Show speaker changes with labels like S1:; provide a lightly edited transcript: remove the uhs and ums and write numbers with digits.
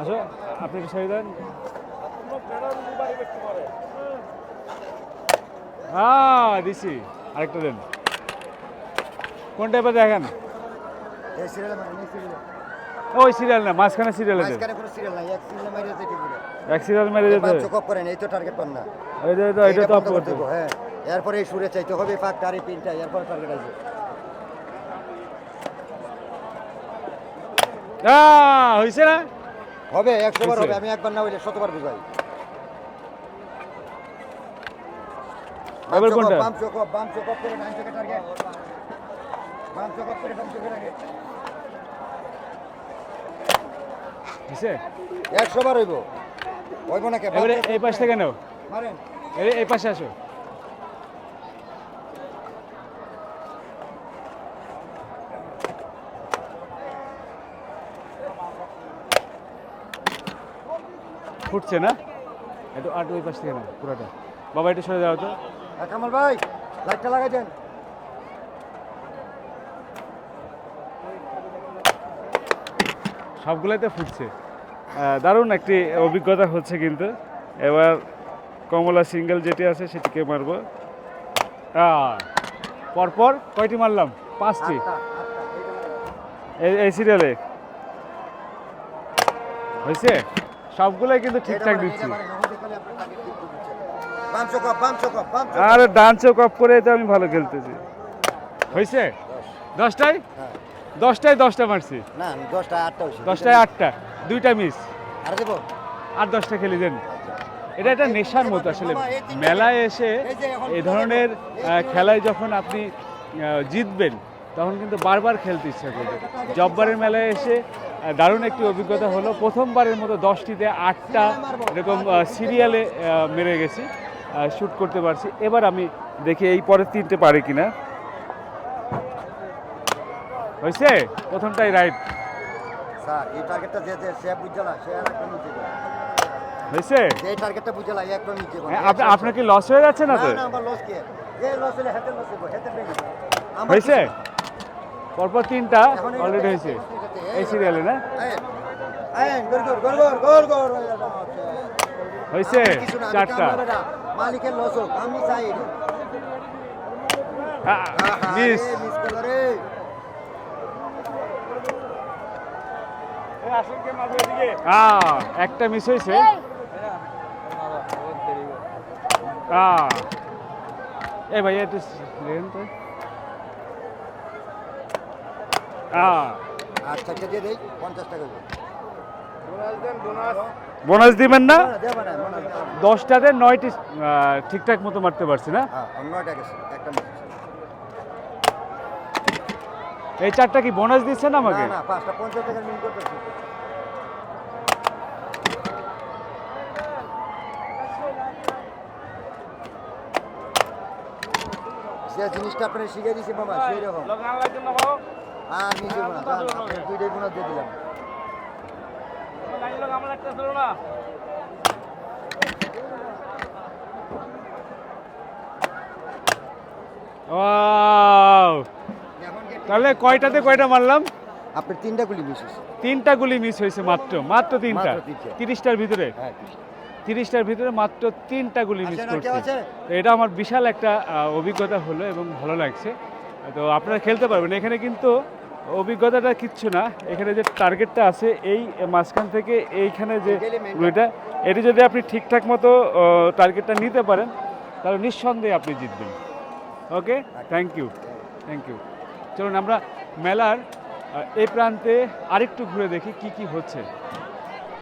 S1: আসো আপনি একটু সরে দেন। দিছি আরেকটা দেন। কোন টাইপের দেখেন? ওই সিরিয়াল না, মাঝখানে সিরিয়াল আছে। এক সিরিয়াল মেরে যেতে হবে।
S2: চোখ করেন, এই তো টার্গেট পান না।
S1: এটা তো অফ করতে হবে।
S2: হ্যাঁ, এরপরে এই সুরে চাইতে হবে ফাঁক তারি পিনটা, এরপরে টার্গেট আছে।
S1: হইছে না?
S2: হবে 100 বার হবে, আমি একবার না হইলে 100 বার বুঝাই।
S1: এবার কোনটা?
S2: বাম চোখ করে ডান চোখে টার্গেট। বাম চোখ করে ডান চোখে টার্গেট।
S1: হইছে?
S2: 100 বার হইব। হইব না কে?
S1: এবারে এই পাশ থেকে নাও।
S2: মারেন।
S1: এই পাশে আসো। ফুটছে না? একটু আর ওই পাশ থেকে না পুরোটা। বাবা একটু সরে যাও তো।
S2: কামাল ভাই, লাইটটা লাগাই দেন।
S1: সবগুলোতে ফুটছে। দারুণ একটি অভিজ্ঞতা হচ্ছে কিন্তু। এবার কমলা সিঙ্গেল যেটি আছে সেটিকে মারবো। পরপর কয়টি মারলাম? 5টি এই সিরিয়ালে হয়েছে। সবগুলোই কিন্তু ঠিকঠাক দিচ্ছি। আরে ডান চোখ অফ করে তো আমি ভালো খেলতেছি। হয়েছে 10টায়? 10টা মারছি।
S2: না 10টা 8টা হইছে।
S1: 10টায় 8টা, 2টা মিস।
S2: আর দেব?
S1: আর 10টা খেলি দেন। এটা নেশার মতো আসলে। মেলায় এসে এই ধরনের খেলায় যখন আপনি জিতবেন তখন কিন্তু বারবার খেলতে ইচ্ছা করবে। জব্বারের মেলায় এসে দারুণ একটি অভিজ্ঞতা হলো। প্রথমবারের মতো 10টিতে 8টা এরকম সিরিয়ালে মেরে গেছি, শ্যুট করতে পারছি। এবার আমি দেখি এই পরের 3টে পারি কিনা। হয়েছে? প্রথমটাই রাইট।
S2: স্যার এই টার্গেটটা যে সে বুঝলা, সে আর একটা নিচে যায়।
S1: হয়েছে?
S2: এই টার্গেটটা বুঝলা, একটা নিচে যায়।
S1: আপনার কি লস হয়ে যাচ্ছে না তো?
S2: না আমার লস কি? এই লস হলে হাতে লস হবে, হাতে বেশি।
S1: হয়েছে? পরপর 3টা অলরেডি হয়েছে এই সিরিয়ালে না? হয়েছে 4টা।
S2: মালিকের লস হোক, আমি চাই
S1: মিস। একটা মিস হয়েছে। এ ভাই একটু দেখেন তো।
S2: আচ্ছা দিয়ে দেই 50 টাকা।
S1: বোনাস দিবেন না? 10টাতে 9টি ঠিকঠাক মতো মারতে পারছি না? এই 4টা কি বোনাস দিচ্ছেন আমাকে?
S2: না 5টা 50 টাকা মিল করতেছি। যে জিনিসটা আপনি শিখে দিয়েছি মামা সেই রকম। আর নিজে বোনা দুইটাই বোনা দিয়ে দিলাম।
S1: তাহলে কয়টাতে কয়টা মারলাম?
S2: আপনার 3টা গুলি মিস হয়েছে।
S1: 3টা গুলি মিস হয়েছে মাত্র 3টা। 30টার ভিতরে?
S2: হ্যাঁ
S1: 30টার ভিতরে মাত্র 3টা গুলি মিস করছি। তো এটা আমার বিশাল একটা অভিজ্ঞতা হলো এবং ভালো লাগছে। তো আপনারা খেলতে পারবেন। এখানে কিন্তু অভিজ্ঞতাটা কিচ্ছু না। এখানে যে টার্গেটটা আছে এই মাঝখান থেকে এইখানে যে গুলিটা, এটি যদি আপনি ঠিকঠাক মতো টার্গেটটা নিতে পারেন তাহলে নিঃসন্দেহে আপনি জিতবেন। ওকে, থ্যাংক ইউ। চলুন আমরা মেলার এই প্রান্তে আরেকটু ঘুরে দেখি কি কি হচ্ছে।